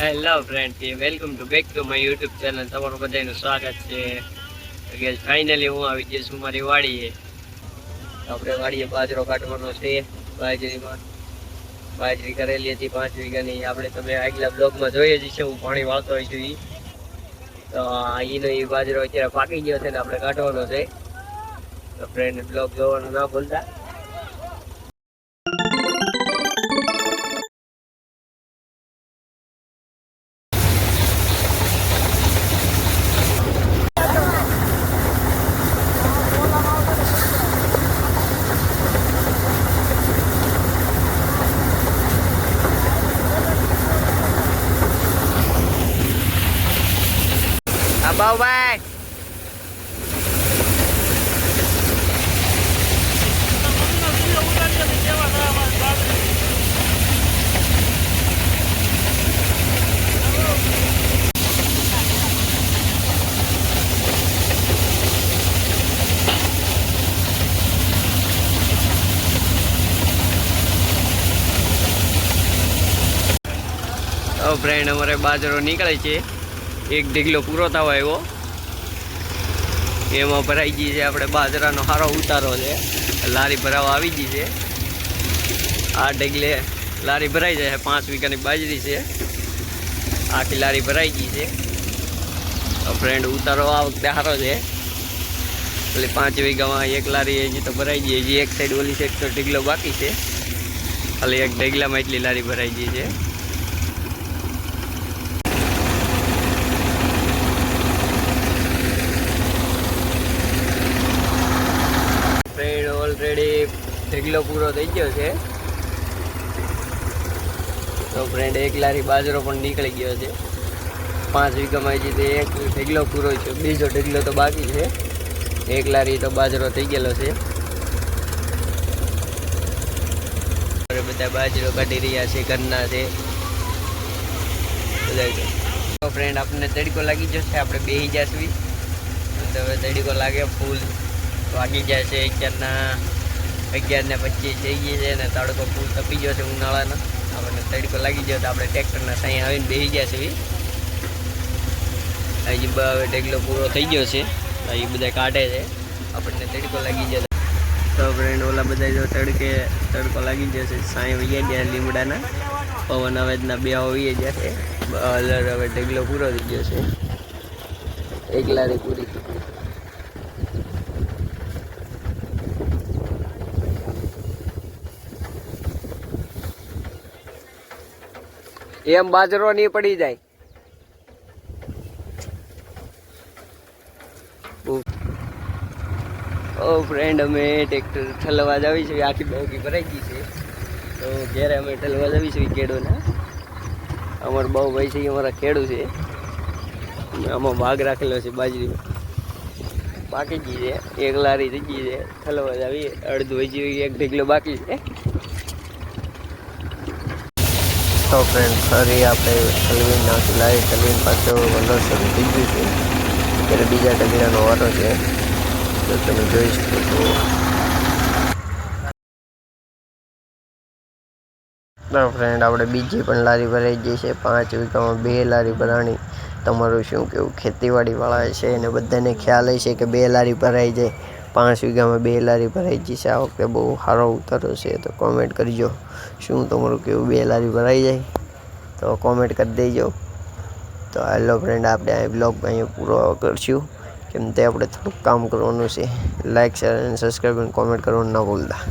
Hello friend, welcome to back to my YouTube channel. તમારું બધાનું સ્વાગત છે. ફાઇનલી હું આવી જઈશ મારી વાડીએ. આપણે વાડીએ બાજરો કાઢવાનો છે. બાજરી કરેલી હતી 5 વીઘાની. આપણે તમે આગલા બ્લોગમાં જોઈએ જ છે, હું પાણી વાળતો હોય છું. તો એનો એ બાજરો અત્યારે પાકી ગયો છે ને આપણે કાઢવાનો છે. તો ફ્રેન્ડ, બ્લોગ જોવાનું ના ભૂલતા. બાઉભાઈ, ફ્રેન્ડ અમારે બાજરો નીકળે છે. એક ઢીગલો પૂરો થવા આવ્યો, એમાં ભરાઈ ગઈ છે. આપણે બાજરાનો સારો ઉતારો છે. લારી ભરાવા આવી ગઈ છે. આ ઢીગલે લારી ભરાઈ જાય. 5 વીઘાની બાજરી છે. આખી લારી ભરાઈ ગઈ છે. ફ્રેન્ડ, ઉતારો આ વખતે સારો છે. એટલે 5 વીઘામાં એક લારી હજી તો ભરાઈ ગઈ. હજી એક સાઈડ ઓલી સાઈડ તો ઢીગલો બાકી છે. ખાલી એક ઢીગલામાં એટલી લારી ભરાઈ ગઈ છે. ઓલરેડી ઢીગલો પૂરો થઈ ગયો છે. તો ફ્રેન્ડ, એક લારી બાજરો પણ નીકળી ગયો છે. 5 વીઘામાં હજી એક ઢીગલો પૂરો છે. બીજો ઢીગલો તો બાકી છે. એક લારી તો બાજરો થઈ ગયેલો છે. બધા બાજરો કાઢી રહ્યા છે, ઘરના છે બધા. ફ્રેન્ડ, આપણને તડકો લાગી જશે. આપણે બેસી જશું. તો હવે તડકો લાગે ફૂલ વાગી જાય છે. 11:25 થઈ ગઈ છે ને તડકો ફૂલ તપી ગયો છે ઉનાળાનો. આપણને તડકો લાગી ગયો તો આપણે ટ્રેક્ટરના સાંઈ આવીને બેસી ગયા છે. હજી હવે ઢેગલો પૂરો થઈ ગયો છે. એ બધા કાઢે છે. આપણને તડકો લાગી જાય તો ફ્રેન્ડ, ઓલા બધા જો તડકો લાગી જશે. સાંઈ વહી ગયા લીમડાના પવન અવેજના બે વહી ગયા છે. હવે ઢેગલો પૂરો થઈ ગયો છે. એક લારી પૂરી. એમ બાજરો નહીં પડી જાય. ફ્રેન્ડ, અમે ટ્રેક્ટર ઠલવા જ આવી છે. આખી બોગી ભરાઈ ગઈ છે. તો ઘેરે અમે ઠલવા જ આવી છે ખેડૂના. અમારો બહુ ભાઈ છે, અમારા ખેડૂ છે. આમાં ભાગ રાખેલો છે. બાજરી બાકી ગઈ છે. એક લારી થઈ ગઈ છે. ઠલવા જ આવી. અડધું હજી એક ઢીગલો બાકી છે. તો ફ્રેન્ડ, ફરી આપણે ઠલવીને નાખી લાવી. ઠલવીને પાછો વલર શરૂ થઈ ગયું છે. ત્યારે બીજા ઢગલાનો વારો છે. તો તમે જોઈ શકો છો. તો ફ્રેન્ડ, આપણે બીજી પણ લારી ભરાઈ ગઈ છે. 5 વીઘામાં 2 લારી ભરાણી. તમારું શું કેવું? ખેતીવાડીવાળા છે એને બધાને ખ્યાલ છે કે 2 લારી ભરાઈ જાય. 5 વીઘામાં 2 લારી ભરાઈ ગઈ છે. આ વખતે બહુ સારો ઉતારો છે. તો કોમેન્ટ કરજો શું તમારું કેવું 2 લારી ભરાઈ જાય. તો કોમેન્ટ કરી દેજો. તો હેલો ફ્રેન્ડ, આપણે આ બ્લોગ અહીંયા પૂરો કરશું. કેમ તે આપણે થોડુંક કામ કરવાનું છે. લાઇક, શેર અને સબસ્ક્રાઈબ અને કોમેન્ટ કરવાનું ના ભૂલતા.